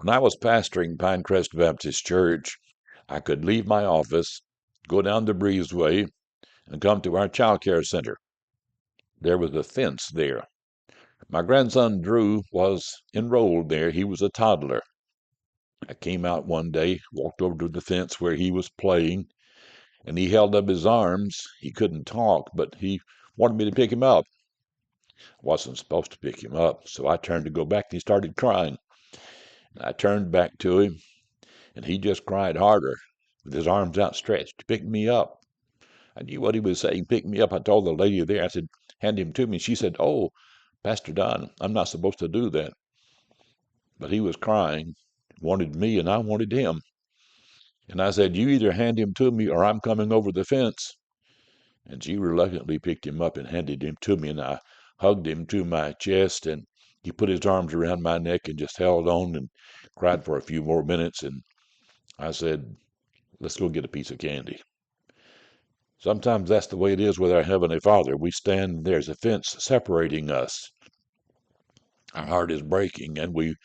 When I was pastoring Pinecrest Baptist Church, I could leave my office, go down the breezeway, and come to our child care center. There was a fence there. My grandson Drew was enrolled there. He was a toddler. I came out one day, walked over to the fence where he was playing, and he held up his arms. He couldn't talk, but he wanted me to pick him up. I wasn't supposed to pick him up, so I turned to go back, and he started crying. I turned back to him, and he just cried harder with his arms outstretched. Pick me up. I knew what he was saying. Pick me up. I told the lady there, I said, hand him to me. She said, oh, Pastor Don, I'm not supposed to do that. But he was crying, wanted me, and I wanted him. And I said, you either hand him to me or I'm coming over the fence. And she reluctantly picked him up and handed him to me, and I hugged him to my chest, and he put his arms around my neck and just held on and cried for a few more minutes. And I said, let's go get a piece of candy. Sometimes that's the way it is with our Heavenly Father. We stand, there's a fence separating us. Our heart is breaking, and we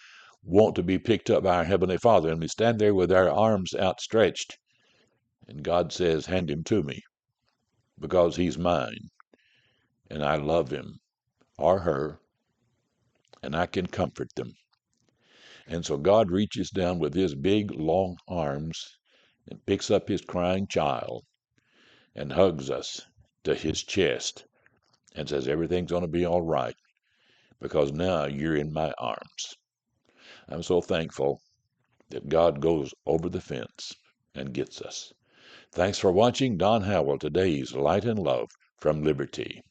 want to be picked up by our Heavenly Father, and we stand there with our arms outstretched, and God says, hand him to me, because he's mine, and I love him or her, and I can comfort them. And so God reaches down with his big, long arms and picks up his crying child and hugs us to his chest and says, everything's going to be all right because now you're in my arms. I'm so thankful that God goes over the fence and gets us. Thanks for watching Don Howell, today's Light and Love from Liberty.